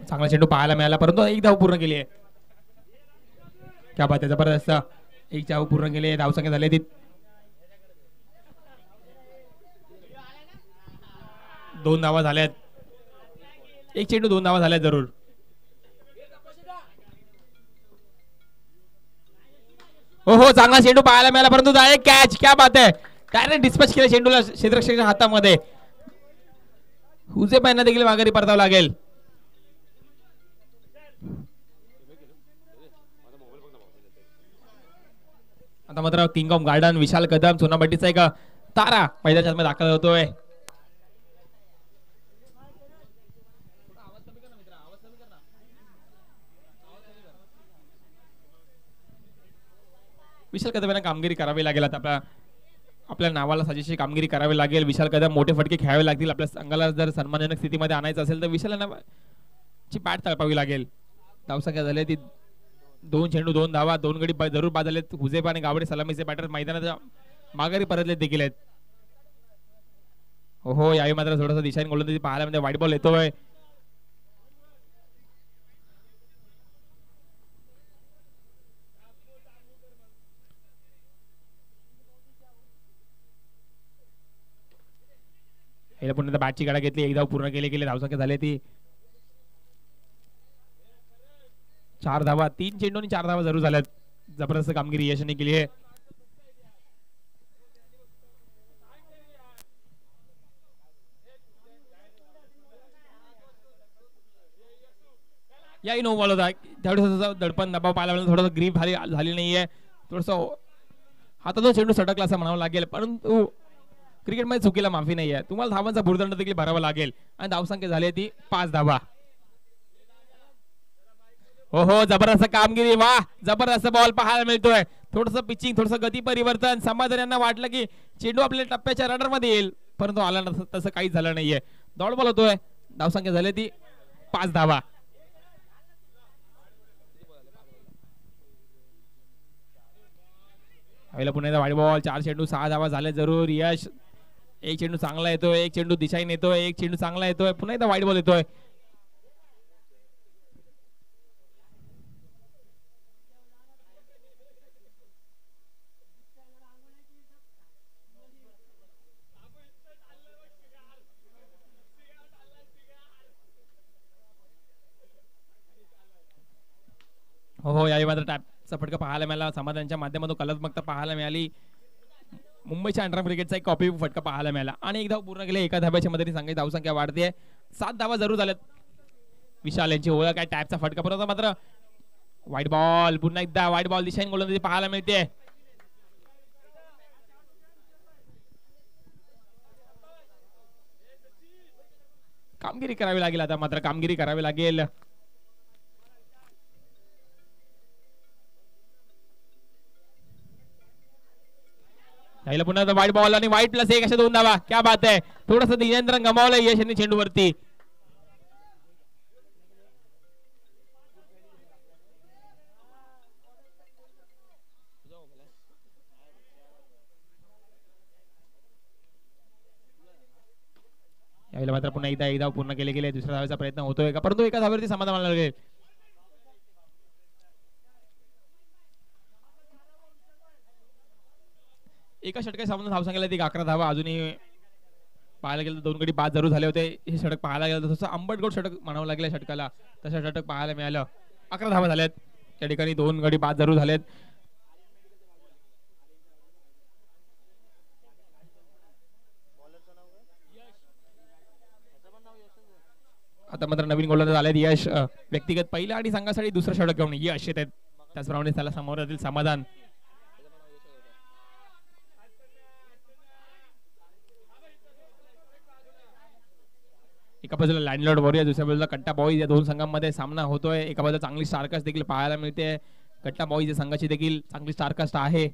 चांगला चेंडू पाहायला मिळाला परंतु एक धाव पूर्ण केली आहे. क्या बात आहे, जबरदस्त. एक धाव पूर्ण केली आहे. धावसंख्या झाली ती 2 धावा झाल्यात. एक चेंडू 2 धावा झाल्यात जरूर. हो हो, चांगला चेंडू पाहायला मिळाला परंतु कॅच. क्या बात आहे, डायरेक्ट डिस्पॅच केलं चेंडूला क्षेत्ररक्षकाच्या हातामध्ये. हुसेबाईंना देखील माघारी परतावं लागेल. आता मात्र king of garden Vishal Kadam सोनापट्टीचा एक तारा मैदानात दाखल होतोय. विशाल कदम यांना कामगिरी करावी लागेल. आता आपल्या नावाला साजेशी कामगिरी करावी लागेल. विशाल कदम मोठे फटके खेळावे लागतील. आपल्या संघाला जर सन्मानजनक स्थितीमध्ये आणायचं असेल तर विशाल ची बॅट तळपावी लागेल. धावसंख्या झाली ती 2 चेंडू 2 धावा. 2 गडी जरूर बाद झालेत. हुजेबा आणि गावडे सलामीचे बॅटर मैदानाच्या माघारी परतले देखील आहेत. हो, यावेळी मात्र थोडासा दिशाने गोलंदाजी पाहायला म्हणजे वाईट बॉल येतोय. पुन्हा बॅटची गाडा घेतली. एक धाव पूर्ण केली. धावसंख्या झाली ती 4 धावा. 3 चेंडू आणि 4 धावा जरूर झाल्यात. जबरदस्त कामगिरी यशने केली आहे. याही नो बॉल होता. त्यावेळेस दडपण दबाव पाहायला थोडंसं ग्रीप झाली नाहीये. थोडस हातातून चेंडू सटकला असं म्हणावं लागेल परंतु क्रिकेटमध्ये चुकीला माफी नाही आहे. तुम्हाला धावांचा भुर्दंड देखील भरावा लागेल आणि धावसंख्या झाली ती 5 धावा. हो हो, जबरदस्त कामगिरी. वा, जबरदस्त बॉल पाहायला मिळतोय. थोडंसं पिचिंग, थोडंसं गती परिवर्तन. समाधान यांना वाटलं की चेंडू आपल्या टप्प्याच्या रडार मध्ये येईल परंतु आला तसं काहीच झालं नाहीये. डॉट बॉल होतोय. धावसंख्या झाली ती 5 धावा. पुन्हा वाईट बॉल. 4 चेंडू 6 धावा झाले जरूर. यश एक चेंडू चांगला येतोय. एक चेंडू दिशाईन येतोय. एक चेंडू चांगला येतोय. पुन्हा एकदा वाईट बॉल येतोय. हो, यावेळी मात्र टॅपचा फटका पाहायला मिळाला. समाधानाच्या माध्यमातून कलात्मकता पाहायला मिळाली. मुंबईच्या अंडर क्रिकेटचा एक कॉपी फटका पाहायला मिळाला आणि एक धाव पूर्ण केले. एका धाब्याच्या मध्ये सांगायची धावसंख्या वाढते. 7 धावा जरूर झाल्यात. विशाल यांची ओळख काय टॅपचा फटका परत मात्र वाईट बॉल. पुन्हा एकदा वाईट बॉल. दिशाईन गोलंदाजी पाहायला मिळते. कामगिरी करावी लागेल. आता मात्र कामगिरी करावी लागेल. पुन्हा वाईट बॉल आणि वाईट प्लस 1 अशा 2 धावा. क्या बात आहे. थोडस नियंत्रण गमावलं यश यांनी चेंडूवरती. यावेळेला मात्र पुन्हा एक धाव पूर्ण केले गेले. दुसऱ्या धावाचा प्रयत्न होतोय का परंतु एका धावावरती समाधान लागेल. एका षटकाच्या सामन्यात धावसंख्या ती 11 धावा. अजूनही पाहायला गेलं 2 गडी बाद जरूर झाले होते. हे षटक पाहायला गेलं तसं आंबटगोड षटक म्हणावं लागलं षटकाला. तसं षटक पाहायला मिळालं. 11 धावा झाल्यात. त्या ठिकाणी 2 गडी बाद जरूर झालेत. आता मात्र नवीन गोलंदाज आलेत. यश व्यक्तिगत पहिला आणि संघासाठी दुसरा षटक घेऊन यश येत आहेत. त्याचप्रमाणे त्याला समोर येतील समाधान. एका बाजूला लँडलॉर्ड वॉरियर, दुसऱ्या बाजूला कट्टा बॉईज. या 2 संघांमध्ये सामना होतोय. एका बाजूला चांगली स्टारकास्ट देखील पाहायला मिळते. कट्टा बॉईज या संघाची देखील चांगली स्टारकास्ट आहे.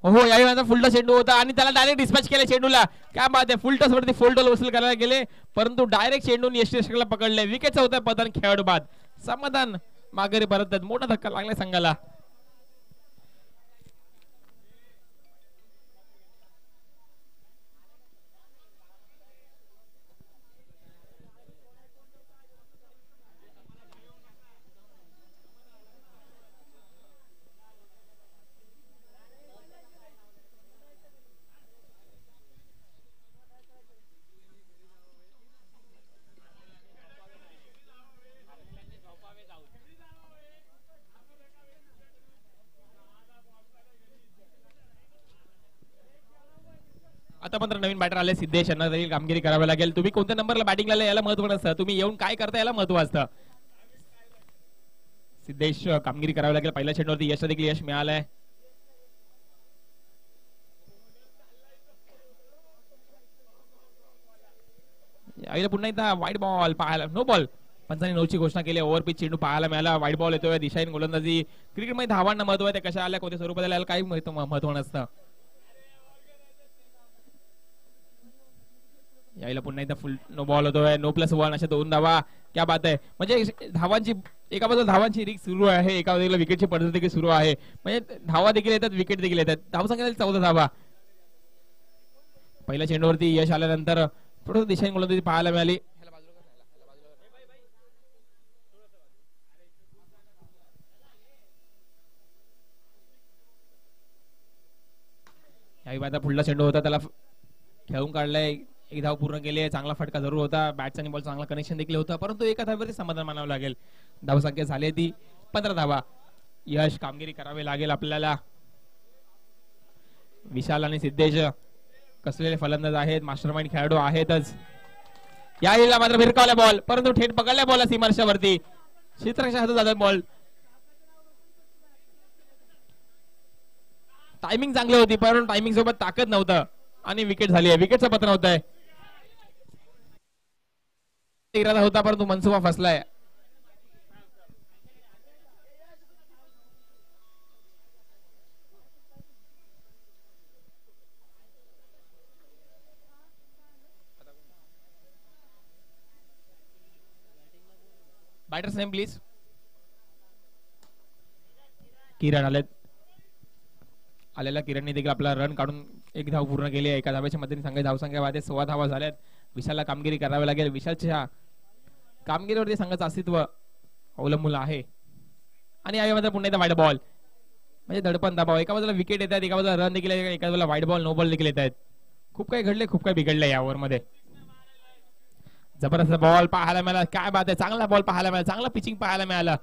हो यावेळी माझा फुलटॉस चेंडू होता आणि त्याला डायरेक्ट डिस्पॅच केलं चेंडूला. काय बात आहे, फुलटॉस वरती फुलटॉस वसूल करायला गेले परंतु डायरेक्ट चेंडून यशस्वीला पकडले. विकेटचा होता पतन खेळाडू बाद. समाधान माघारी परत मोठा धक्का लागला संघाला. आता मात्र नवीन बॅटर आले सिद्धेश यांना तरी कामगिरी करावी लागेल. तुम्ही कोणत्या नंबरला बॅटिंग लावलं याला महत्व नसतं, तुम्ही येऊन काय करता याला महत्व असतं. सिद्धेश कामगिरी करावी लागेल. पहिल्या चेंडूवरती यश देखील यश मिळालंय. यावेळी पुन्हा एकदा व्हाईट बॉल पाहायला, नो बॉल. पंचांनी नऊची घोषणा केली. ओव्हर पिच चेंडू पाहायला मिळाला. व्हाईट बॉल येतोय. दिशाहीन गोलंदाजी. क्रिकेटमध्ये धावांना महत्व आहे, ते कशा आल्या कोणत्या स्वरूपात आल्या काही महत्व नसतं. यायला पुन्हा एकदा फुल नो बॉल होतोय. नो प्लस 1 अशा 2 धावा. क्या बात आहे, म्हणजे धावांची एका बाजूला धावांची रिक्स सुरू आहे, एका बाजूला विकेटची पद्धत देखील सुरू आहे. म्हणजे धावा देखील येतात, विकेट देखील येतात. धावसंख्या 14 धावा. पहिल्या चेंडूवरती यश आल्यानंतर थोडं दिशाहीन गोलंदाजी पाहायला मिळाली. यावेळी आता पुढला चेंडू होता, त्याला खेळून काढलाय. एक धाव पूर्ण केली. चांगला फटका जरूर होता. बॅट्स आणि बॉल चांगला कनेक्शन देखील होता, परंतु एका धावेवरती समाधान मानावं लागेल. धावसंख्या झाली ती 15 धावा. यश कामगिरी करावी लागेल आपल्याला. विशाल आणि सिद्धेश कसलेले फलंदाज आहेत, मास्टरमाइंड खेळाडू आहेतच. यावेळेला मात्र भिरकावला बॉल, परंतु थेट पकडल्या बॉल सीमारेषेवरती. क्षेत्ररक्षक हातात जातात बॉल. टायमिंग चांगली होती, परंतु टायमिंग सोबत ताकद नव्हतं आणि विकेट झाली आहे. विकेटचं पतन होत आहे. इरादा होता परंतु मनसुबा फसलाय. Batters name please. किरण आलेल्या किरणने देखील आपला रन काढून एक धाव पूर्ण केली आहे. एका धाव्याच्या मदतीने संघाची धावसंख्या वाढते. 16 धावा झाल्यात. विशालला कामगिरी करावी लागेल. विशालच्या कामगिरीवरती संघाचं अस्तित्व अवलंबून आहे. आणि यामध्ये पुन्हा एकदा व्हाईट बॉल, म्हणजे धडपण दाबाव. एका बाजूला विकेट येतात, एका बाजूला रन देखील येतात, एका बाजूला व्हाईट बॉल नो बॉल देखील येत आहेत. खूप काही घडले, खूप काही बिघडले या ओव्हर मध्ये. जबरदस्त बॉल पाहायला मिळाला. काय बात आहे, चांगला बॉल पाहायला मिळाला, चांगला पिचिंग पाहायला मिळालं.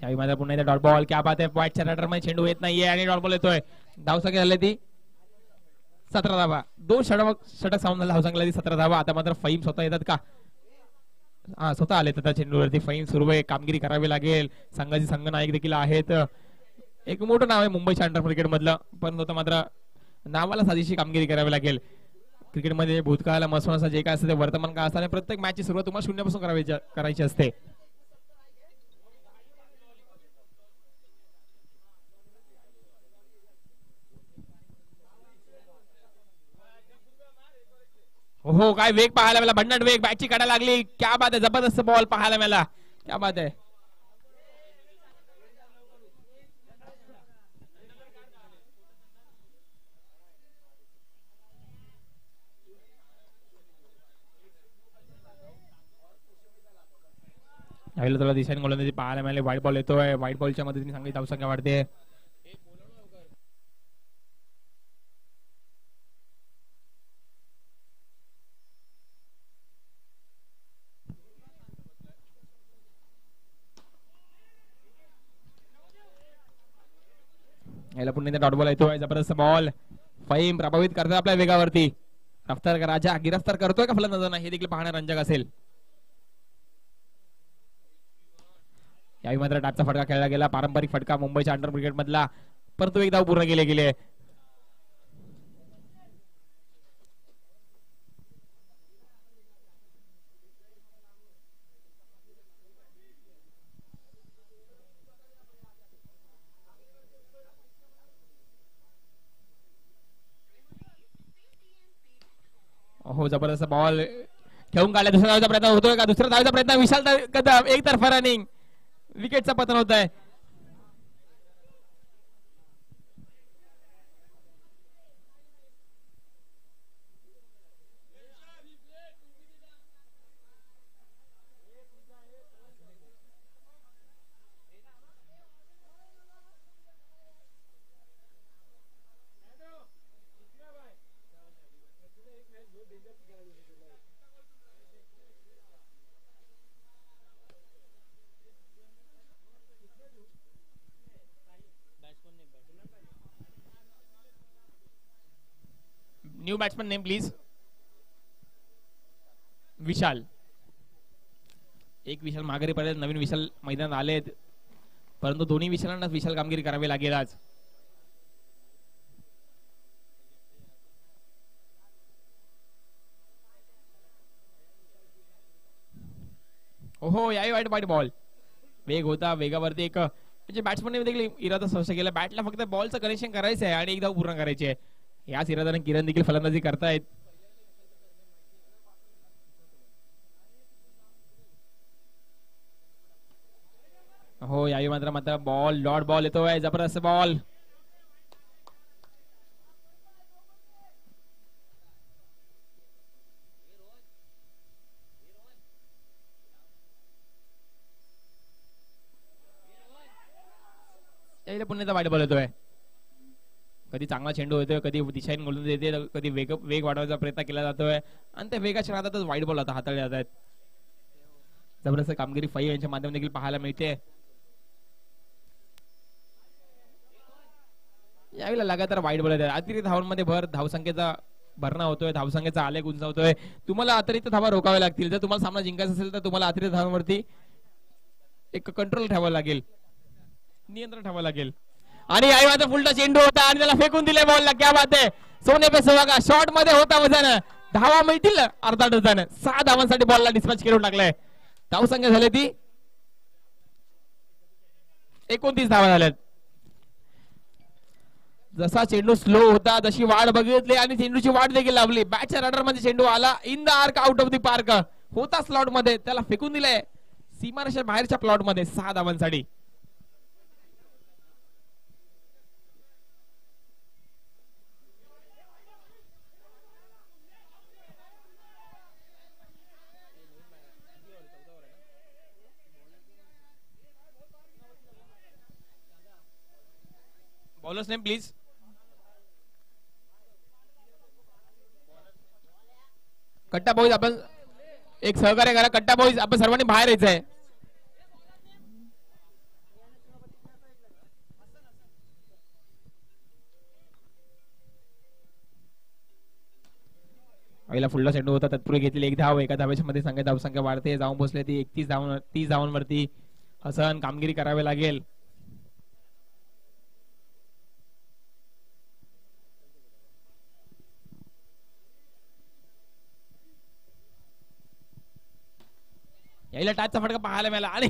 यावेळी माझा पुन्हा एकदा डॉट बॉल. क्या बात आहे, व्हाईटच्या रडार मध्ये चेंडू येत नाहीये आणि डॉट बॉल येतोय. धावसंख्या झाली ती 17 धावा. 2 षटक सामना धावसंख्या 17 धावा. आता मात्र फहीम स्वतः येतात का? हा, स्वतः आले त्या चेंडूवरती. फहीम सुरू आहे. कामगिरी करावी लागेल. संघाचे संघनायक देखील आहेत. एक मोठं नाव आहे मुंबईच्या अंडर क्रिकेट मधलं, पण आता मात्र नावाला साधीशी कामगिरी करावी लागेल. क्रिकेटमध्ये भूतकाळाला महत्वाचं जे काय असतं ते वर्तमान काळ असताना प्रत्येक मॅचची सुरुवात तुम्हाला शून्यापासून करायची असते. हो, काय वेग पाहायला मिळाला. भन्नाट वेग, बॅटची काढायला लागली. क्या बात आहे, जबरदस्त बॉल पाहायला मिळाला. क्या बात आहे. यावेळेला तुला दिशाने गोलंदाजी पाहायला मिळाले. व्हाईट बॉल येतोय. व्हाईट बॉलच्या मदतीने चांगली धावसंख्या वाढते. याला पुन्हा एकदा डॉट बॉल येतोय. जबरदस्त बॉल. फहीम प्रभावित करतोय आपल्या वेगावरती. रफ्तार का राजा गिरफ्तार करतोय का फलंदाजांना, हे देखील पाहणं रंजक असेल. यावेळी मात्र टॅपचा फटका खेळला गेला. पारंपरिक फटका मुंबईच्या अंडर क्रिकेट मधला, परंतु एक धाव पूर्ण केले गेले. हो जबरदस्त बॉल ठेवून काढला. दुसऱ्या धावाचा प्रयत्न होतोय का? दुसऱ्या धावाचा प्रयत्न विशाल कदम एक तर्फा रनिंग विकेटचा पतन होत आहे. New batsman name please. Vishal. एक विशाल माघारी पडेल. नवीन विशाल मैदानात आलेत परंतु दोन्ही विशालांना विशाल कामगिरी करावी लागेल आज. ओहो याही वाईट बॉल. वेग होता वेगावरती एक म्हणजे बॅट्समनने देखील इरादा स्पष्ट केला. बॅटला फक्त बॉलचं कनेक्शन करायचं आहे आणि एक धाव पूर्ण करायची आहे. याच इराद्याने किरण देखील फलंदाजी करतायत. हो यावेळी मात्र बॉल डॉट बॉल येतोय. जबरदस्त बॉल. यावेळी पुन्हा वाईट बॉल येतोय. कधी चांगला चेंडू येतोय कधी दिशाहीन गोलंदाजी येते कधी वेग वाढवायचा प्रयत्न केला जातोय आणि त्या वेगाच्या नादातच वाईट बॉल आता हाताळले जात आहेत. जबरदस्त कामगिरी फई यांच्या माध्यमातून देखील पाहायला मिळते. यावेळेला लगातार वाईट बॉल येतात. अतिरिक्त धावांमध्ये भर धावसंख्येचा भरणा होतोय. धावसंख्येचा आलेख उंचावतोय. तुम्हाला अतिरिक्त धावा रोखाव्या लागतील. जर तुम्हाला सामना जिंकायचा असेल तर तुम्हाला अतिरिक्त धावांवरती एक कंट्रोल ठेवावं लागेल नियंत्रण ठेवावं लागेल. आणि आई मात्र फुलटा चेंडू होता आणि त्याला फेकून दिले बॉलला. क्या बात आहे. सोने पे सुहागा शॉट मध्ये होता वजन. धावा मिळतील अर्धा डझन. 6 धावांसाठी बॉलला डिस्पॅच करून टाकलाय. धावसंख्या झाली ती 29 धावा झाल्यात. जसा चेंडू स्लो होता तशी वाढ बघितली आणि चेंडूची वाढ देखील लावली. बॅटच्या रडार मध्ये चेंडू आला in the arc out of the park होता स्लॉट मध्ये त्याला फेकून दिलाय सीमारेषा बाहेरच्या प्लॉट मध्ये 6 धावांसाठी. Bowlers name please. Katta boys आपण एक सहकार्य करा. कट्टा बॉईज आपण सर्वांनी बाहेर यायचं आहे. पहिला फुलला चेंडू होता तत्पूर्वी घेतली एक धाव. एका धावेच्या मध्ये संख्या धावसंख्या वाढते. जाऊन बसले ती 30 धावांवरती. हसन कामगिरी करावी लागेल. यायला टाचचा फटका पाहायला मिळाला आणि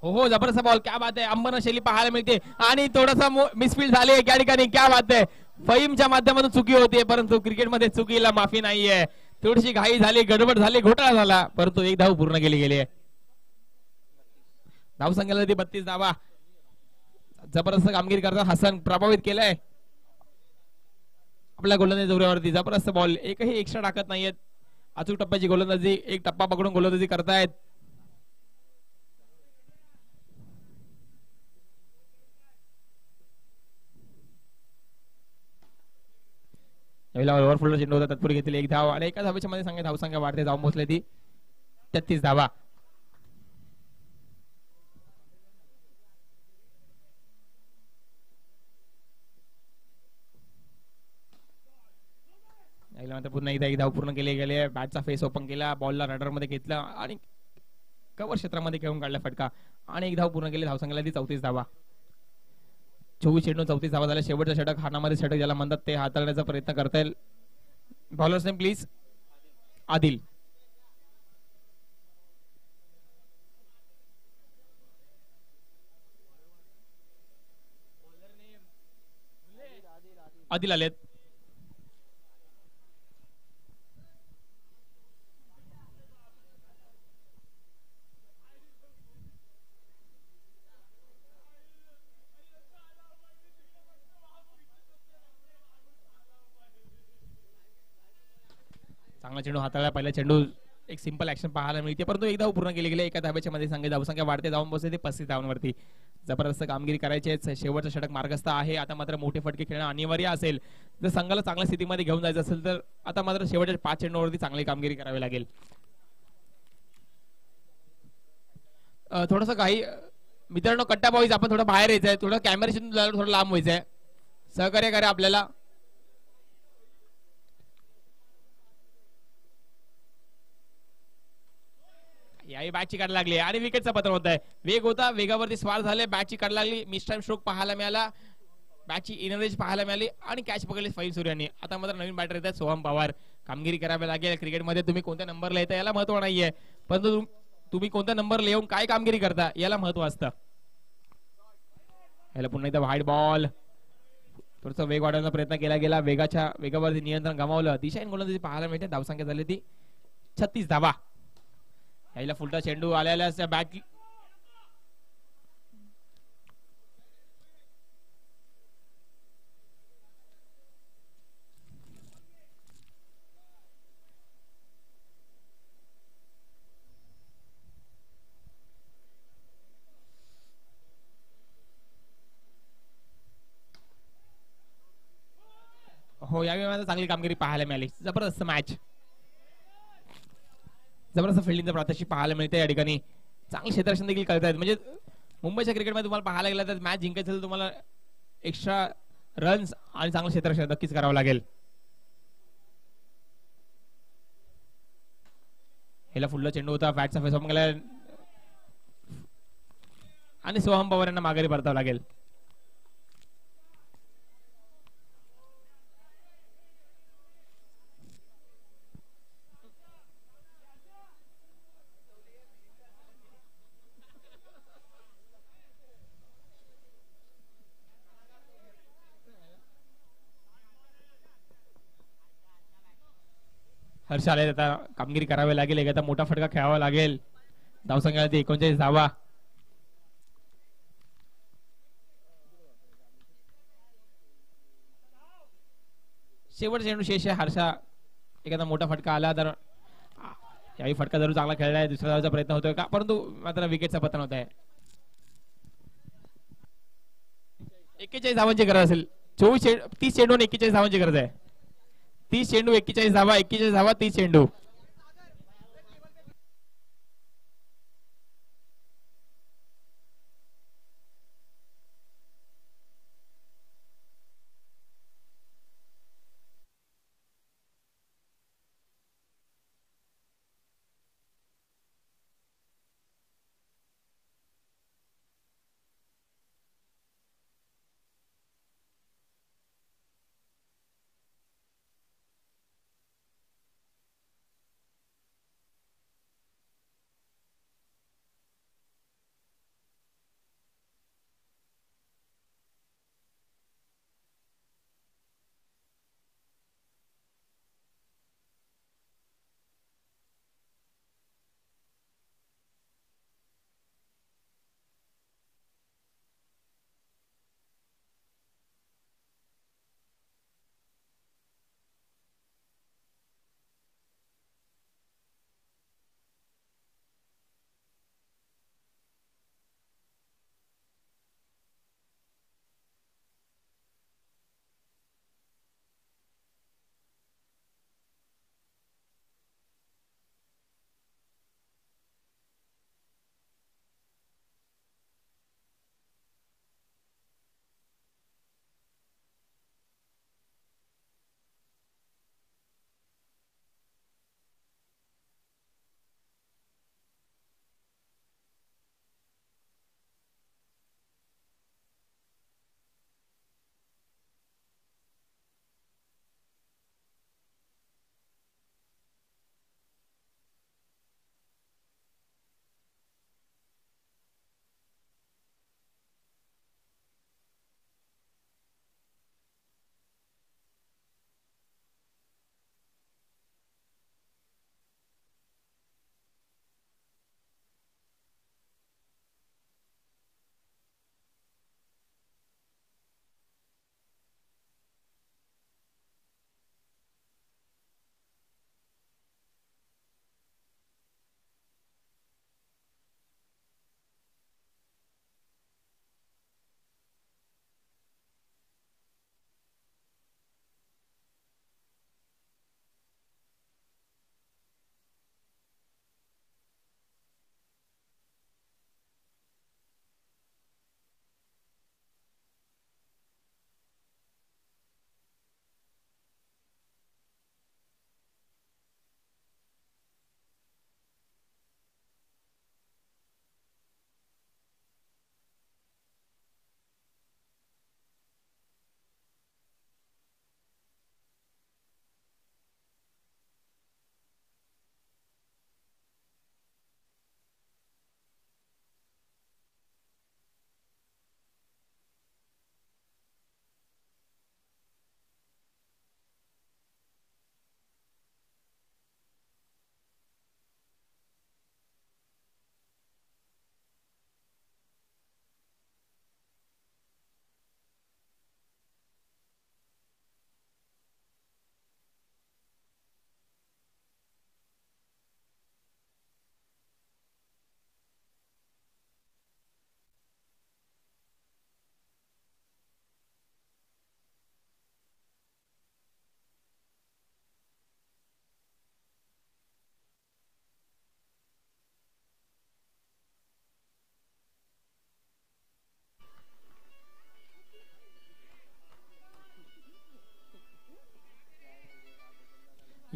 हो जबरदस्त बॉल. क्या बात आहे. अंबन शैली पाहायला मिळते आणि थोडासा मिसफील्ड झाली या ठिकाणी. क्या बात आहे. फहीमच्या माध्यमातून चुकी होते परंतु क्रिकेटमध्ये चुकीला माफी नाहीये. थोडीशी घाई झाली गडबड झाली घोटाळा झाला परंतु एक धाव पूर्ण केली गेली आहे. धावसंख्येला ती 32 धावा. जबरदस्त कामगिरी करतात. हसन प्रभावित केलंय आपल्या गोलंदाजी दौऱ्यावरती. जबरदस्त बॉल. एकही एक्स्ट्रा टाकत नाहीयेत. अचूक टप्प्याची गोलंदाजी एक टप्पा पकडून गोलंदाजी करतायत. ओव्हरफुल चेंडू होता तत्पूर्वी घेतली एक धाव आणि एका धावेच्या मध्ये सांगा धावसंख्या वाढते. जाऊन पोहोचले ती 33 धावा. पुन्हा एकदा एक धाव पूर्ण केले गेले. बॅटचा फेस ओपन केला. बॉलला रडार मध्ये घेतला आणि कव्हर क्षेत्रामध्ये खेळून काढला फटका आणि एक धाव पूर्ण केली. धावसंख्येला ती 34 धावा. 24 चेंडू 34 धावा झाल्या. शेवटचा षटक हाणामध्ये षटक ज्याला म्हणतात ते हाताळण्याचा प्रयत्न करता येईल. Bowlers name please. Adil. Adil आलेत. चांगला चेंडू हाताळला. पहिला चेंडू एक सिंपल ऍक्शन पाहायला मिळते, परंतु एकदा पूर्ण केले गेले. एका धाब्याच्या मध्ये संघ धावसंख्या वाढते, जाऊन बसते ते 35 धावांवरती. जबरदस्त कामगिरी करायची. शेवटचं षटक मार्गस्थ आहे. आता मात्र मोठे फटके खेळणं अनिवार्य असेल. जर संघाला चांगल्या स्थितीमध्ये घेऊन जायचं असेल तर आता मात्र शेवटच्या 5 चेंडूवरती चांगली कामगिरी करावी लागेल. थोडस काही मित्रांनो कट्टा बॉईज आपण थोडं बाहेर यायचंय, थोडं कॅमेऱ्याशी थोडं लांब व्हायचंय. सहकार्य करा आपल्याला. याही बॅटची काढ लागली आणि विकेटचा पत्र होत आहे. वेग होता, वेगावरती स्वार झाले. बॅटची काढ लागली. मिस टाइम स्ट्रोक पाहायला मिळाला. बॅटची इनर रेंज पाहायला मिळाली आणि कॅच पकडली फैल सूर्याने. आता मात्र नवीन बॅटर येतात सोहम पवार. कामगिरी करावी लागेल. क्रिकेटमध्ये तुम्ही कोणत्या नंबरला येता याला महत्व नाहीये, परंतु तुम्ही कोणत्या नंबरला येऊन काय कामगिरी करता याला महत्व असतं. याला पुन्हा एकदा व्हाईट बॉल. थोडसा वेग वाढवण्याचा प्रयत्न केला गेला. वेगावरती नियंत्रण गमावलं. दिशाहीन गोलंदाजी पाहायला मिळते. धावसंख्या झाली ती 36 धावा. याला फुलटा चेंडू आलेला बॅट. हो यावेळी चांगली कामगिरी पाहायला मिळाली. जबरदस्त मॅच. जबरदस्त फिल्डिंगचा प्रात्यक्षिक पाहायला मिळते या ठिकाणी. चांगले क्षेत्ररक्षण देखील करतायत. म्हणजे मुंबईच्या क्रिकेटमध्ये तुम्हाला पाहायला गेलं तर मॅच जिंकायचं असेल तुम्हाला एक्स्ट्रा रन्स आणि चांगलं क्षेत्ररक्षण नक्कीच करावं लागेल. ह्याला फुल्ला चेंडू होता. बॅटचा फेस ऑफ गेला आणि सोहम पवार यांना माघारी परतावं लागेल. हर्ष आले. आता कामगिरी करावी लागेल. एक आता मोठा फटका खेळावा लागेल. धावसंख्या 39 धावा. शेवटचा चेंडू शेष आहे. हर्षा एखादा मोठा फटका आला तर यावेळी फटका जरूर चांगला खेळलाय. दुसऱ्या धावाचा प्रयत्न होतोय का, परंतु मात्र विकेटचा पतन होत आहे. 41 धावांची गरज असेल. 30 चेंडू 41 धावांची गरज आहे. 30 चेंडू 41 धावा. 41 धावा 30 चेंडू.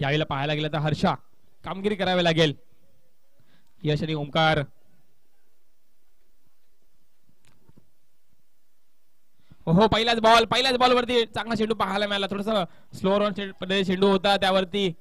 यावेळेला पाहायला गेलं तर हर्षा कामगिरी करावी लागेल. यश आणि ओंकार. हो पहिल्याच बॉल वरती चांगला चेंडू पाहायला मिळाला. थोडासा स्लोअर ऑन चेंडू होता त्यावरती.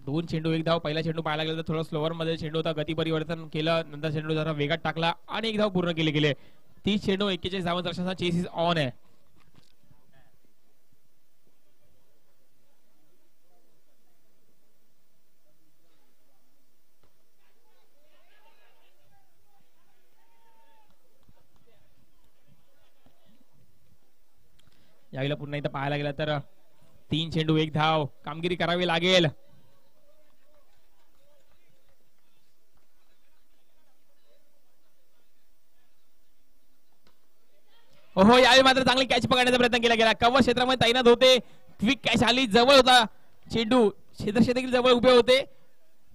दोन चेंडू एक धाव. पहिला चेंडू पाहायला गेला तर थोडा स्लोअर मध्ये चेंडू होता. गती परिवर्तन केलं. नंतर चेंडू जरा वेगात टाकला आणि एक धाव पूर्ण केले गेले. 30 चेंडू 41 धावांचा चेस इज ऑन आहे. यावेळेला पुन्हा इथं पाहायला गेला तर 3 चेंडू 1 धाव. कामगिरी करावी लागेल. हो यावेळी मात्र चांगली कॅच पकडण्याचा प्रयत्न केला गेला. कव्हर क्षेत्रामध्ये तैनात होते. क्विक कॅच आली. जवळ होता चेंडू. क्षेत्रक्षे देखील जवळ उभे होते.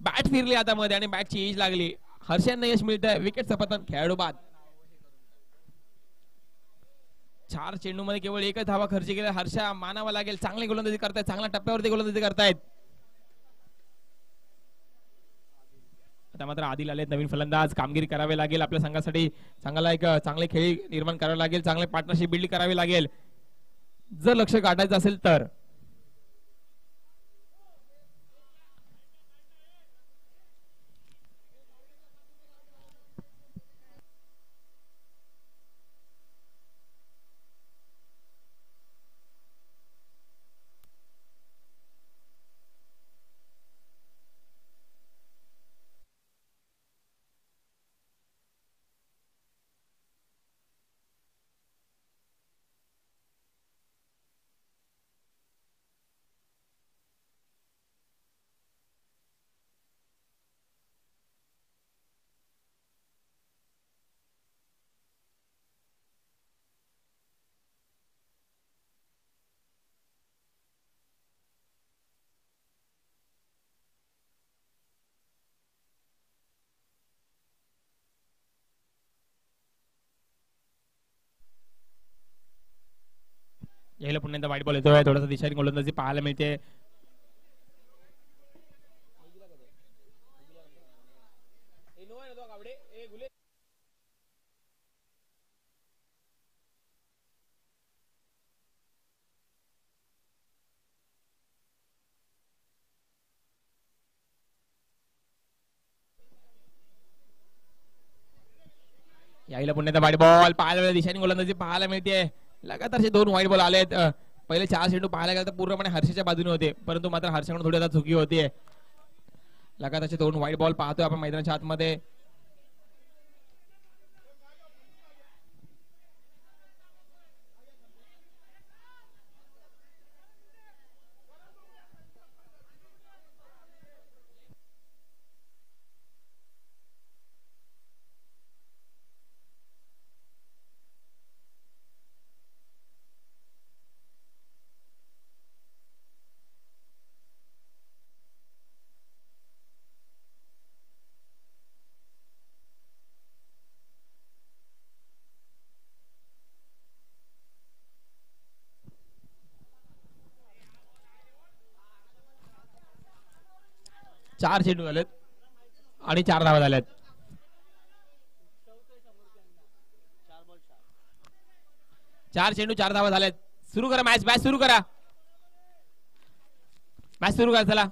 बॅट फिरली हातामध्ये आणि बॅटची एज लागली. हर्षांना यश मिळतं. विकेटचं पतन खेळाडू बाद. 4 चेंडू मध्ये केवळ एकच धावा खर्च केला. हर्षा मानावा लागेल. चांगली गोलंदाजी करतायत. चांगल्या टप्प्यावरती गोलंदाजी करतायत. आता मात्र आदिल आले नवीन फलंदाज. कामगिरी करावी लागेल आपल्या संघासाठी. चांगला एक चांगले खेळ निर्माण करावे लागेल. चांगले पार्टनरशिप बिल्ड करावी लागेल जर लक्ष गाठायचं असेल तर. यायला पुन्हा एकदा वाईट बॉल येतोय. थोडासा दिशाने गोलंदाजी पाहायला मिळते. यायला पुन्हा एकदा वाईट बॉल पाहायला दिशाने गोलंदाजी पाहायला मिळते. लगातारचे 2 वाईट बॉल आलेत. पहिले 4 चेंडू पाहायला गेला तर पूर्णपणे हर्षाच्या बाजूने होते. परंतु मात्र हर्षाकडून थोडी आता चुकी होतीये. लगातारचे 2 वाईट बॉल पाहतोय आपण मैदानाच्या आतमध्ये. चार चेंडू झालेत आणि 4 धावा झाल्यात. 4 चेंडू 4 धावा झाल्यात. सुरू करा मॅच. मॅच सुरू करा. मॅच सुरू करा. चला.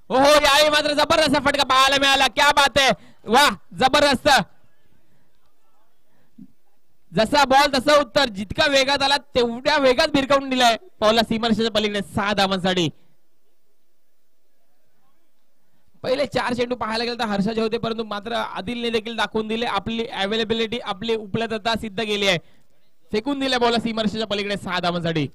हो यावेळी मात्र जबरदस्त फटका पाहायला मिळाला. क्या बात आहे. वाह जबरदस्त. जसा बॉल तसं उत्तर. जितका वेगात आला तेवढ्या वेगात भिरकावून दिलाय पॉलला सीमारेषेच्या पलीकडे 6 धावांसाठी. पहिले 4 चेंडू पाहायला गेले तर हर्षाचे होते. परंतु मात्र आदिलने देखील दाखवून दिले आपली अवेलेबिलिटी. आपली उपलब्धता सिद्ध केली आहे. फेकून दिल्या बॉल सीमारेषेच्या पलीकडे 6 धावांसाठी.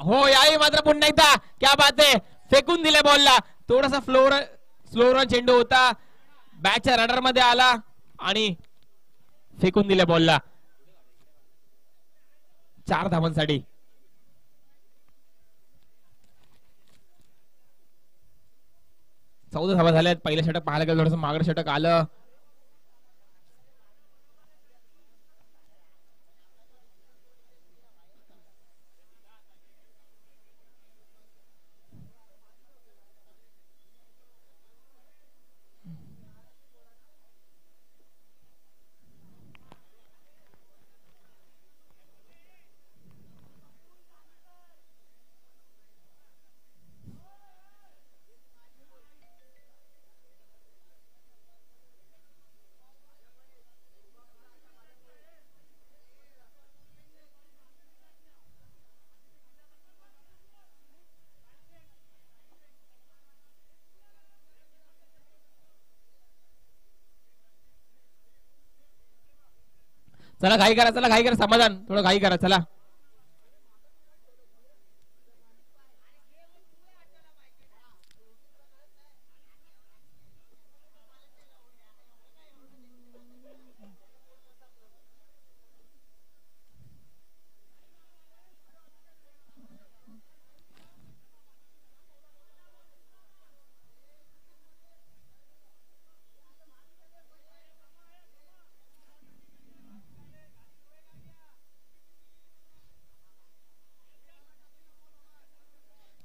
हो याही मात्र पुन्हा एकदा क्या बात आहे, फेकून दिले बॉलला. थोडासा स्लोवर चेंडू होता, बॅटच्या रडार मध्ये आला आणि फेकून दिले बॉलला. 4 धावांसाठी. चौदा धावा झाल्यात. पहिलं षटक पाहायला गेलं थोडंसं मागं षटक आलं. चला घाई करा, चला घाई करा, समाधान थोडं घाई करा चला.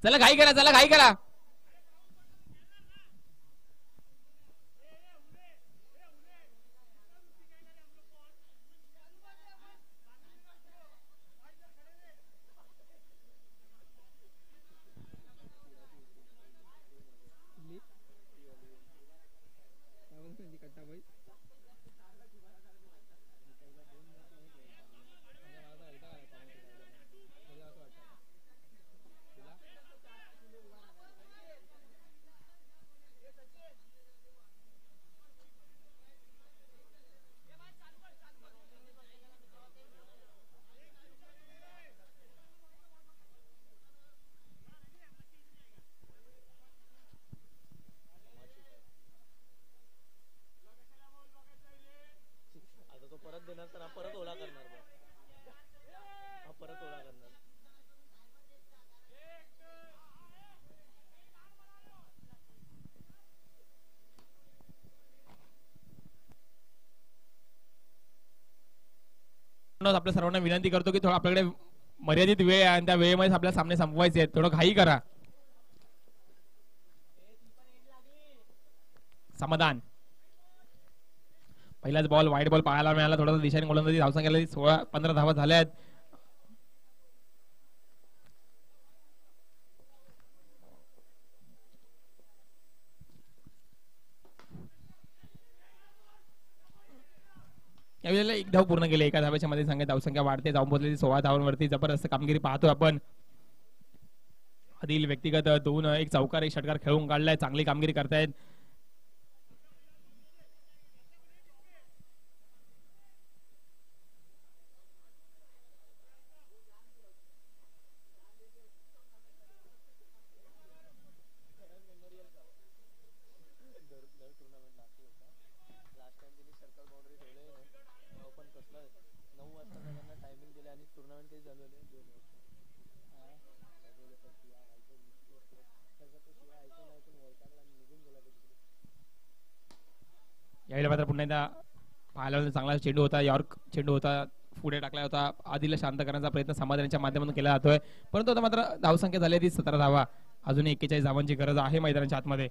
चला घाई करा, चला घाई करा. आपल्या सर्वांना विनंती करतो की थोडं आपल्याकडे मर्यादित वेळ आहे आणि त्या वेळेमध्ये आपल्याला सामने संपवायचे आहेत. थोडं घाई करा. समाधान. पहिलाच बॉल वाईट बॉल पाहायला मिळाला. थोडासा दिशेने गोलंदाजी धावसंख्येला 16-15 धावा झाल्या आहेत. यावेळेला 1 धाव पूर्ण केले. एका धाव्याच्या मध्ये संख्या धावसंख्या वाढते, जाऊन पोहोचलेली 16 धावांवरती. जबरदस्त कामगिरी पाहतोय आपण. आदिल व्यक्तिगत 2 एक चौकार एक षटकार खेळून काढलाय. चांगली कामगिरी करतायत. यावेळेला मात्र पुन्हा एकदा पाहायला चांगला चेंडू होता. यॉर्क चेंडू होता, पुढे टाकला होता. आधीला शांत करण्याचा प्रयत्न समाधानाच्या माध्यमातून केला जातोय, परंतु आता मात्र धावसंख्या झाली ती 17 धावा. अजूनही 41 धावांची गरज आहे मैदानाच्या आतमध्ये.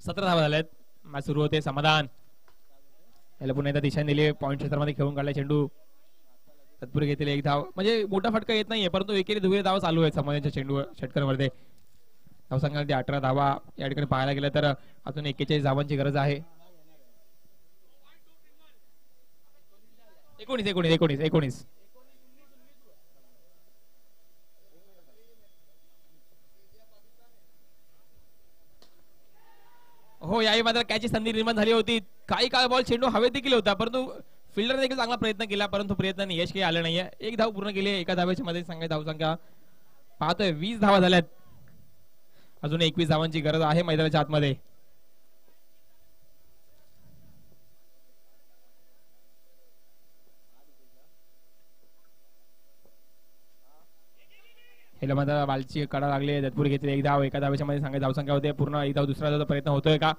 17 धावा झाल्यात. मॅच सुरू होते. समाधान याला पुन्हा एकदा दिशा दिली. पॉईंट क्षेत्रामध्ये खेळून काढला चेंडू. तत्पूर्वी घेतलेली एक धाव. म्हणजे मोठा फटका येत नाहीये परंतु एकेरी दुहेरी धावा चालू आहेत समाधानच्या चेंडू षटकांमध्ये. धावसंख्या 18 धावा या ठिकाणी पाहायला गेलं तर अजून 41 धावांची गरज आहे. 19. हो याही मात्र कॅचची संधी निर्माण झाली होती. काही काळ बॉल चेंडू हवेत देखील होता परंतु फिल्डर देखील चांगला प्रयत्न केला परंतु प्रयत्नाने यश काही आलं नाहीये. एक धाव पूर्ण केली. एका धावेच्या मध्ये सांगायची धावसंख्या पाहतोय 20 धावा झाल्यात. अजून 21 धावांची गरज आहे मैदानाच्या आतमध्ये. हेला मात्र बालची कडा लागली. तत्पूर्वी घेतली एक धाव. एका धावेच्या मध्ये सांगायची धावसंख्या होते पूर्ण. एक धाव दुसरा धावचा प्रयत्न होतोय का.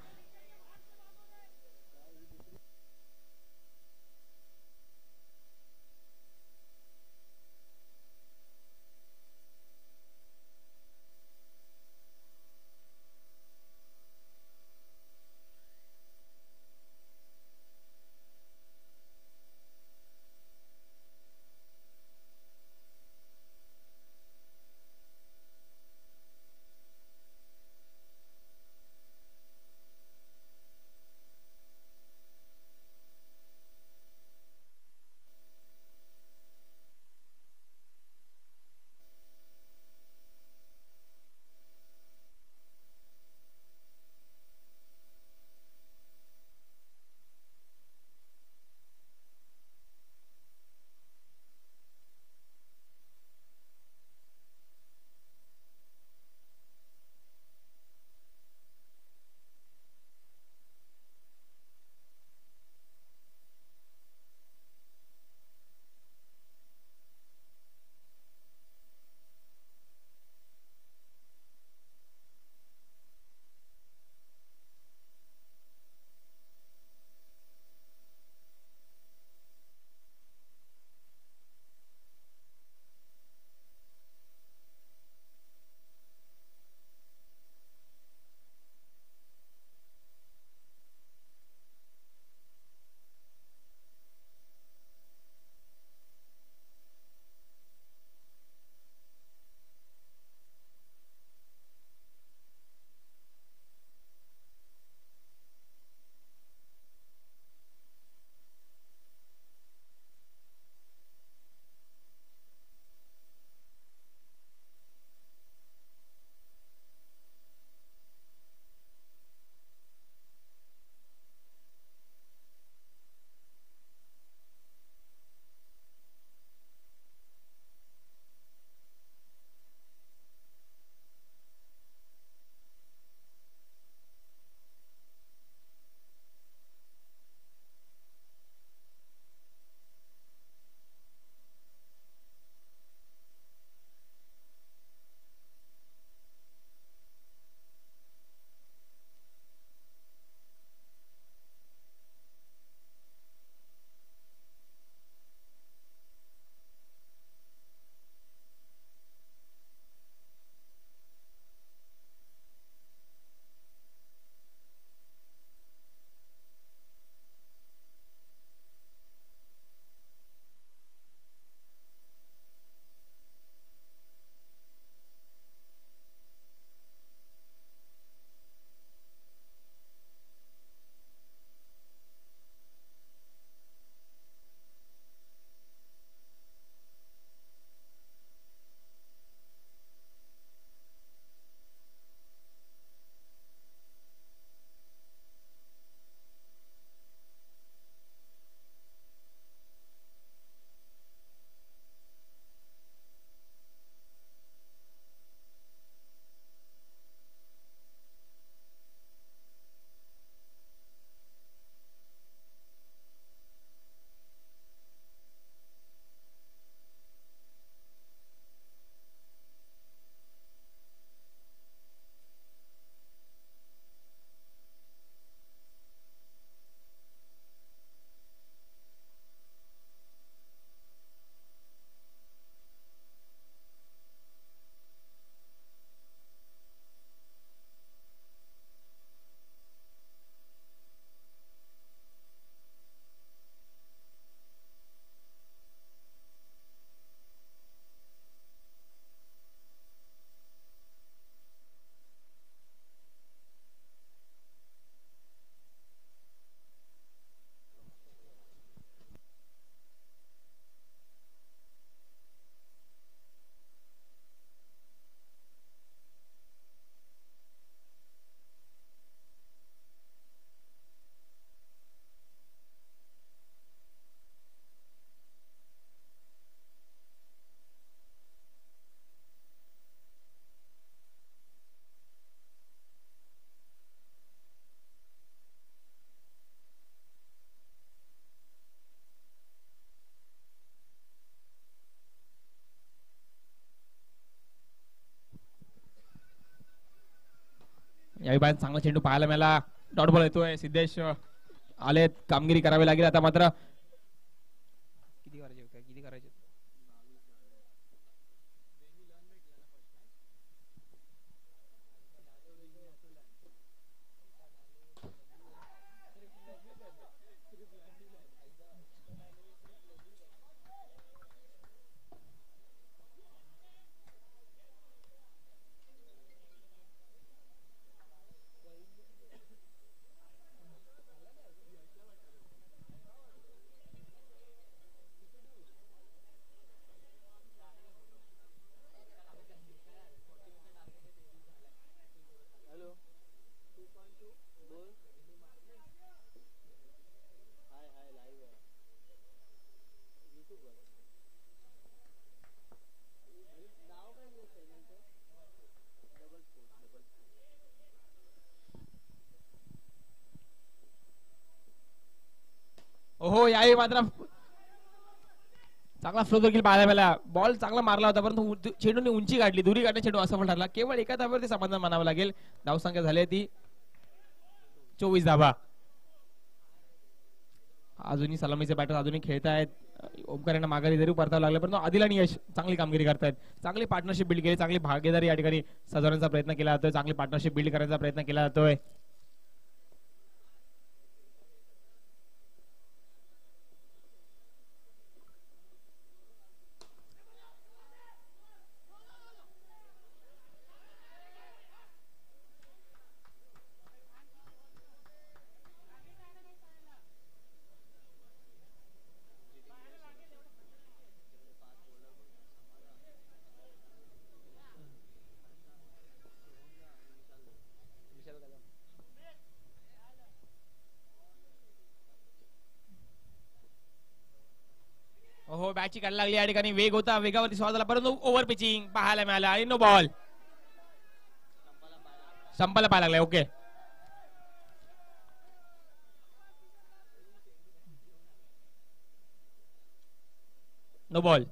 यावेळी बाहेर चांगला चेंडू पाहायला मिळाला. डॉट बॉल येतोय. सिद्धेश आलेत. कामगिरी करावी लागेल आता मात्र. किती करायचे हो यावेळी मात्र चांगला फ्लो देखील पाहायला मिळाला. बॉल चांगला मारला होता परंतु चेंडूने उंची काढली. दुरी काढणे चेंडू असं पण ठरला. केवळ एका धाब्यावरती समाधान मानावं लागेल. धावसंख्या झाली ती 24 धाबा. अजूनही सलामीचे बॅटर अजूनही खेळतायत. ओमकार यांना माघारी जरी परतावं लागलं परंतु आदिल आणि यश चांगली कामगिरी करतायत. चांगली पार्टनरशिप बिल्ड केली. चांगली भागीदारी या ठिकाणी सजवण्याचा प्रयत्न केला जातोय. चांगली पार्टनरशिप बिल्ड करायचा प्रयत्न केला जातोय. हो बॅटची काढायला लागली. या ठिकाणी वेग होता. वेगावरती स्वाद झाला परंतु ओव्हर पिचिंग पाहायला मिळाला आणि नो बॉल. संपायला पाहायला लागलाय. Okay no ball.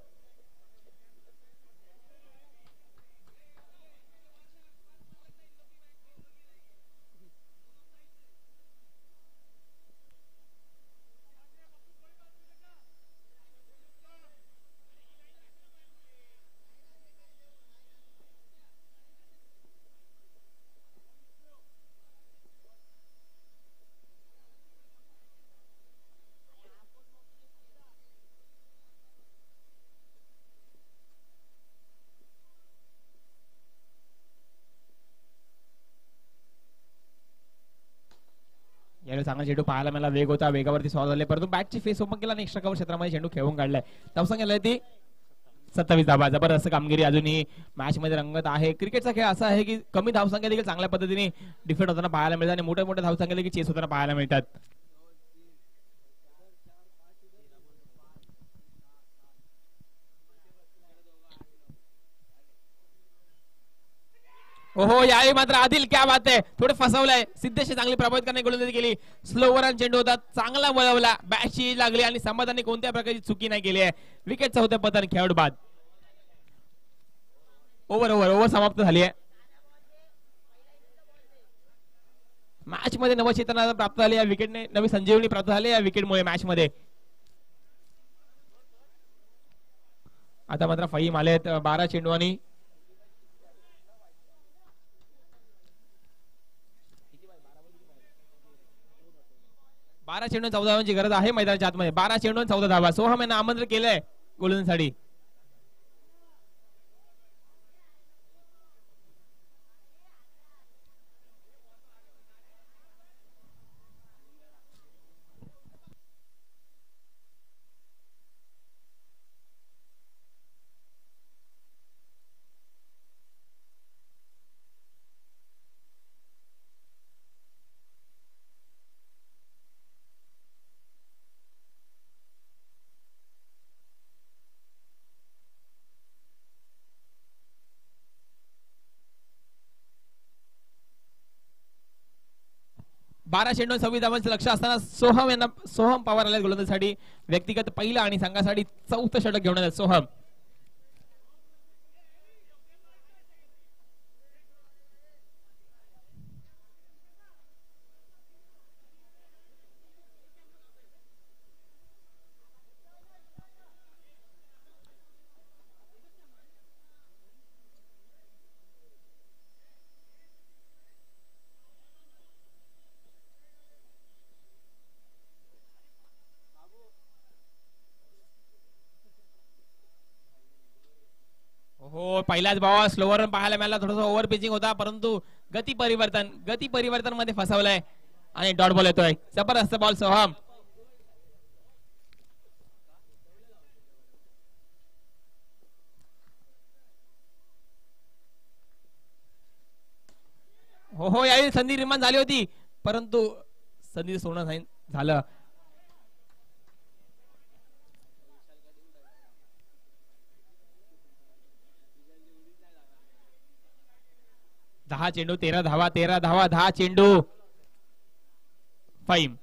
यावेळी चांगला चेंडू पाहायला मला वेग होता. वेगावरती सॉल्व झाले परंतु बॅटची फेस ओपन केला आणि एक्स्ट्रा कव्हर क्षेत्रामध्ये चेंडू खेळून काढलाय. धावसंख्या ती 27 धाबा. जबरदस्त कामगिरी अजूनही मॅच मध्ये रंगत आहे. क्रिकेटचा खेळ असा आहे की कमी धावसंख्या देखील चांगल्या पद्धतीने डिफेंड होताना पाहायला मिळतात आणि मोठ्या मोठ्या धावसंख्या देखील चेस होताना पाहायला मिळतात. ओहो यावेळी मात्र आदिल क्या बात आहे. थोडे फसवलंय. सिद्धेश चांगली प्रभावित करण्याची गोलंदाजी केली. स्लोवर चेंडू होता. चांगला वळवला. बॅटची लागली आणि समाधानी कोणत्या प्रकारची चुकी नाही केली आहे. विकेटचा होत्या पतन खेळाडू बाद. ओव्हर समाप्त झाली आहे. मॅच मध्ये नवचेतना प्राप्त झाली. या विकेटने नवी संजीवनी प्राप्त झाली या विकेटमुळे मॅच मध्ये. आता मात्र फहीम आलेत 12 चेंडू आणि 12 चेंडू 14 धावांची गरज आहे मैदानाच्या आतमध्ये. 12 चेंडू 14 धावा. सोहम यांना आमंत्रित केलंय गोलंदाजीसाठी. बारा चेंडू 26 धावांचं लक्ष असताना सोहम पवार आले गोलंदाजीसाठी. व्यक्तिगत पहिला आणि संघासाठी 4थं षटक घेऊन आले सोहम. पहिलाच बॉल स्लोवर पाहायला मिळाला, थोडंसं ओव्हर पिचिंग होता परंतु गती परिवर्तन मध्ये फसवलंय आणि डॉट बॉल येतोय. जबरदस्त बॉल सोहम. हो यावेळी संधी निर्माण झाली होती परंतु संधी सोडणं झालं. दहा चेंडू 13 धावा 10 चेंडू 5.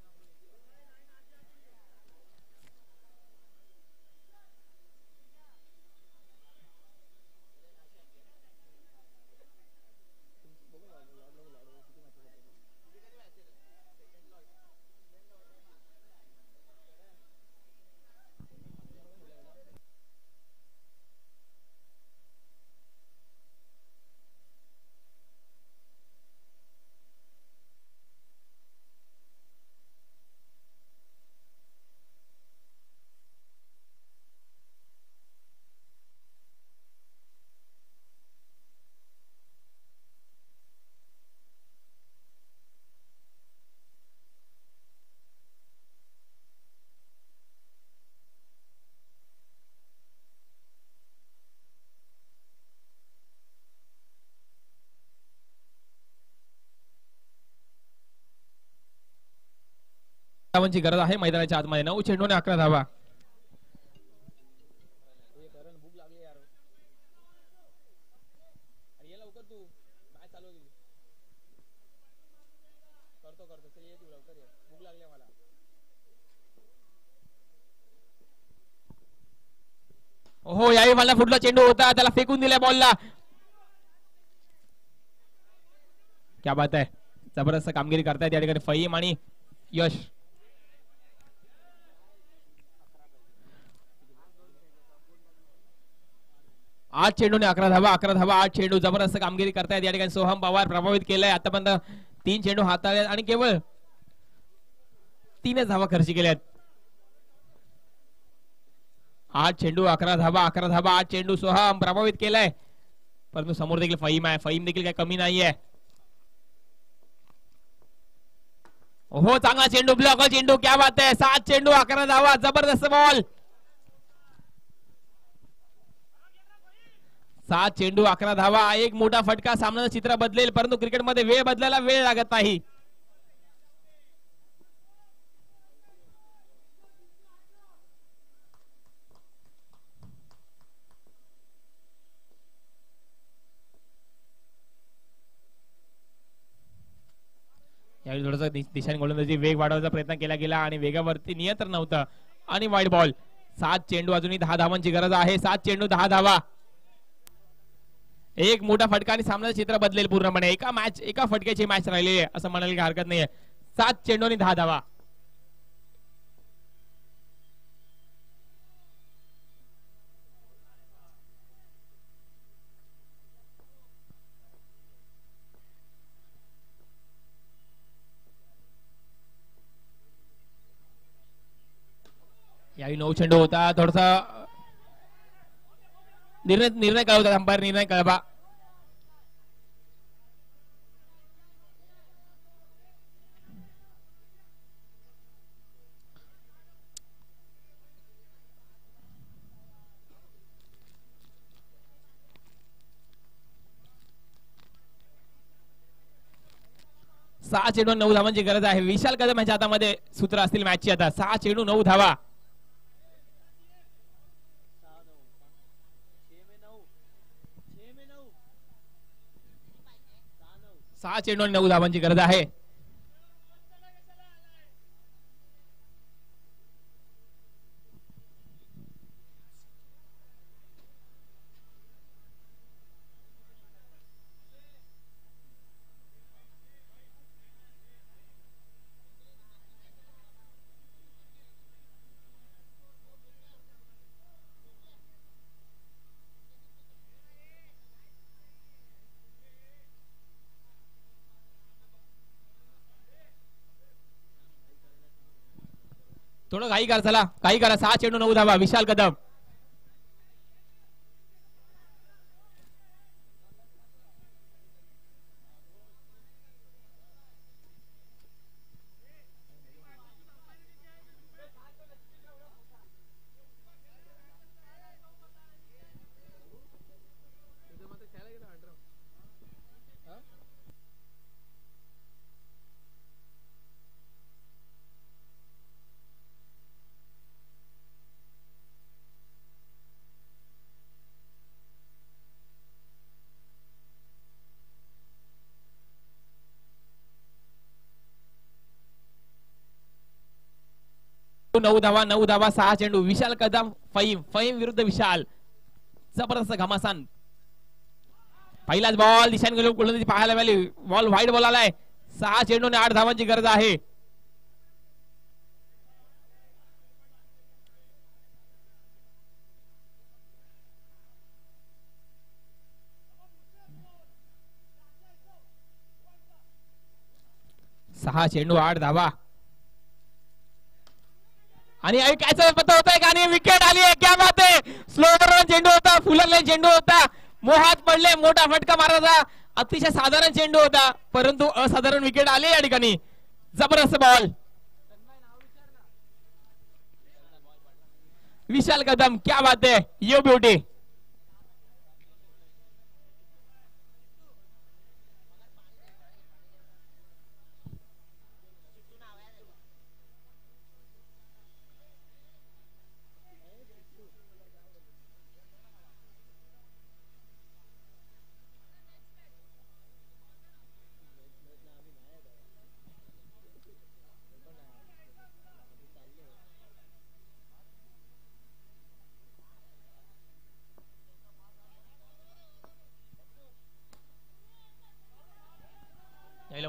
धावांची गरज आहे मैदानाच्या आतमध्ये. 9 चेंडू आणि 11 धावा. हो यावेळी मला फुटला चेंडू होता, त्याला फेकून दिल्या बॉलला. क्या बात आहे, जबरदस्त कामगिरी करतायत या ठिकाणी फहीम आणि यश. 8 चेंडू आणि 11 धावा 8 चेंडू. जबरदस्त कामगिरी करतायत या ठिकाणी सोहम पवार. प्रभावित केलंय आतापर्यंत 3 चेंडू हाताळले आणि केवळ 3च धावा खर्च केल्यात. 8 चेंडू 11 धावा 8 चेंडू. सोहम प्रभावित केलाय परंतु समोर देखील फहीम आहे. फहीम देखील काही कमी नाहीये. हो चांगला चेंडू, ब्लॉक चेंडू. क्या बात आहे. 7 चेंडू 11 धावा. जबरदस्त बॉल. 7 चेंडू 11 धावा. एक मोठा फटका सामन्याचं चित्र बदलेल परंतु क्रिकेटमध्ये वेळ बदलायला वेळ लागत नाही. यावेळी थोडासा दिशाने गोलंदाजी वेग वाढवण्याचा प्रयत्न केला गेला आणि वेगावरती नियंत्रण नव्हतं आणि वाईड बॉल. 7 चेंडू अजूनही 10 धावांची गरज आहे. 7 चेंडू 10 धावा. एक मोठा फटका आणि सामन्याचं चित्र बदलेल पूर्णपणे. एका फटक्याची मॅच राहिली आहे असं म्हणायला काही हरकत नाहीये. 7 चेंडू आणि 10 धावा. यावेळी 9 चेंडू होता. थोडासा निर्णय कळवतात अंपायर. निर्णय कळवा. सहा चेंडू 9 धावांची गरज आहे. विशाल कदम यांच्या हातामध्ये सूत्र असतील मॅचची. आता 6 चेंडू 9 धावा. 6 चेंडू 9 धावांची गरज आहे. थोडं घाई करा. चला काही करा. 6 चेंडू 9 धावा. विशाल कदम. 9 धावा 6 चेंडू. विशाल कदम फहीम विरुद्ध विशाल. जबरदस्त घमासान. पहिलाच बॉल दिशाने गोलंदाजी पाहायला मिळाली. बॉल व्हाईट बॉल आलाय. 6 चेंडू आणि 8 धावांची गरज आहे. सहा चेंडू 8 धावा. आणि काय पता होतंय का? आणि विकेट आली आहे. क्या बात आहे. स्लोवर चेंडू होता. फुलरले चेंडू होता. मोहात पडले. मोठा फटका मारायचा. अतिशय साधारण चेंडू होता परंतु असाधारण विकेट आले या ठिकाणी. जबरदस्त बॉल. विशाल कदम क्या बात है. यो ब्यूटी.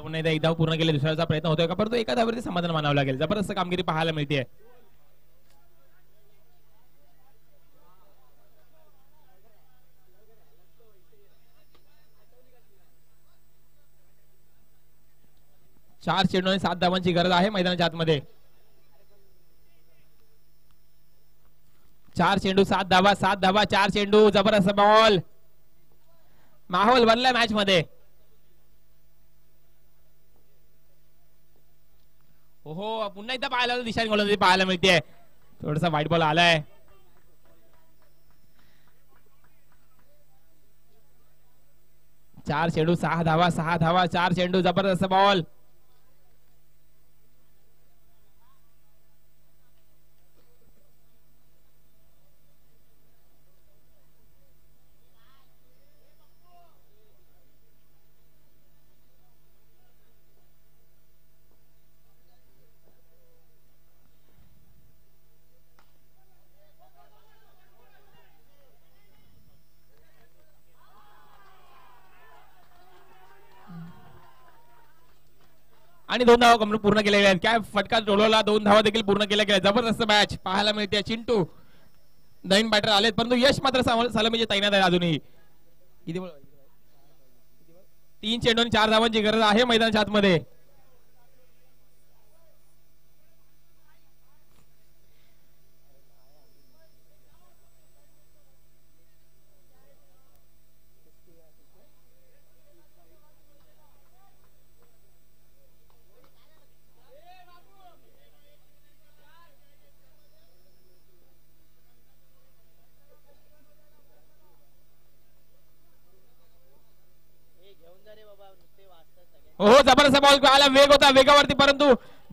पुन्हा एकदा धाव पूर्ण केले. दुसऱ्याचा प्रयत्न होतोय का? परंतु एका धावावरती समाधान मानावं लागेल. जबरदस्त कामगिरी पाहायला मिळते. चार चेंडू आणि 7 धावांची गरज आहे मैदानाच्या आतमध्ये. 4 चेंडू 7 धावा 7 धावा 4 चेंडू. जबरदस्त बॉल. माहोल बनलाय मॅच मध्ये. हो पुन्हा एकदा पाहायला दिशाने गोलंदाजी पाहायला मिळते. थोडासा व्हाईट बॉल आलाय. चार चेंडू 6 धावा 6 धावा 4 चेंडू. जबरदस्त बॉल. आणि 2 धावा पूर्ण केलेल्या आहेत. काय फटका टोलवला. 2 धावा देखील पूर्ण केल्या गेल्या. जबरदस्त मॅच पाहायला मिळते. चिंटू नवीन बॅटर आलेत परंतु यश मात्र सलामीचे तैनात आहे अजूनही. 3 चेंडू आणि 4 धावांची गरज आहे मैदानाच्या आतमध्ये. हो जबरदस्त बॉल आला. वेग होता वेगावरती परंतु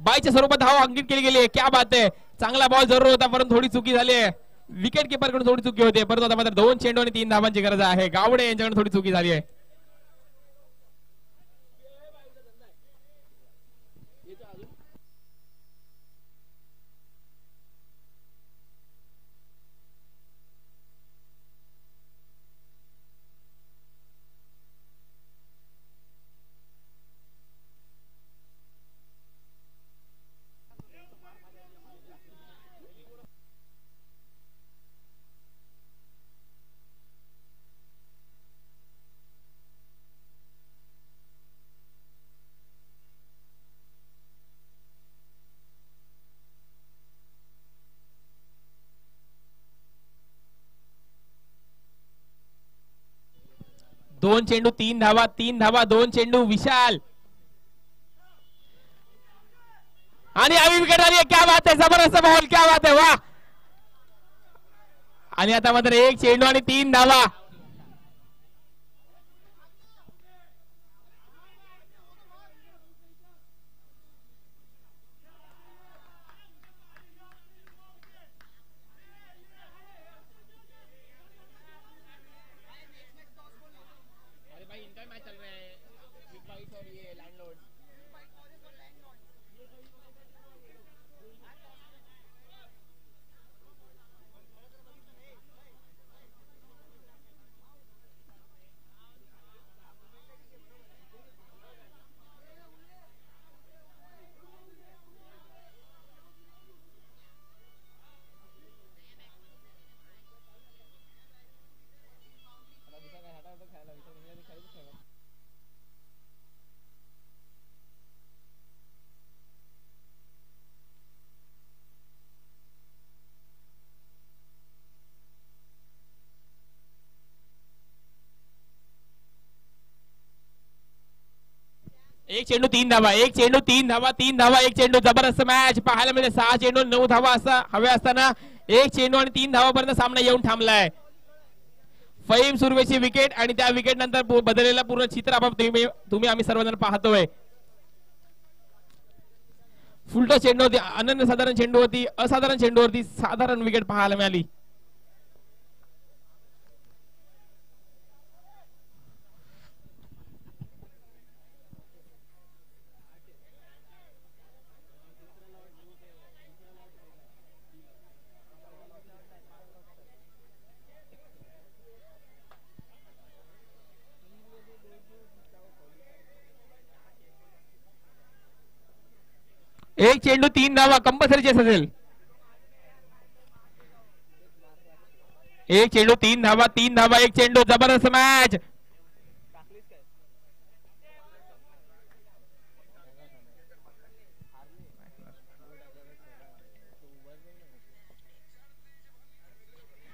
बायच्या स्वरूपात धाव अंकित केली गेली. क्या बात आहे. चांगला बॉल जरूर होता परंतु थोडी चुकी झाली आहे. विकेट किपर कडून थोडी चुकी होते परंतु आता मात्र 2 चेंडू आणि 3 धावांची गरज आहे. गावडे यांच्याकडून थोडी चुकी झाली आहे. दोन चेंडू 3 धावा 3 धावा 2 चेंडू. विशाल आणि आवी विकेट आली. क्या बात है. जबरदस्त बॉल. क्या बात है. वाह. आणि आता मात्र 1 चेंडू आणि 3 धावा. एक चेंडू 3 धावा, एक चेंडू 3 धावा, 3 धावा, एक चेंडू. जबरदस्त मॅच पाहायला मिळते. 6 चेंडू 9 धावा असा हवे असताना एक चेंडू आणि 3 धावापर्यंत सामना येऊन थांबलाय. फहीम सुर्वेची विकेट आणि त्या विकेट नंतर बदललेला पूर्ण चित्र तुम्ही आम्ही सर्वजण पाहतोय. फुलटो चेंडू होती, अनन्यसाधारण चेंडू होती, असाधारण चेंडू होती, साधारण विकेट पाहायला मिळाली. एक चेंडू 3 धावा कंपल्सरी चेस असेल. एक चेंडू 3 धावा, 3 धावा, एक चेंडू. जबरदस्त मॅच.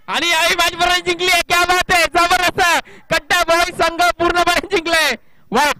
आणि याही मॅच जिंकली. क्या बात आहे. जबरदस्त कट्टा बॉय संघ पूर्णपणे जिंकलाय. वा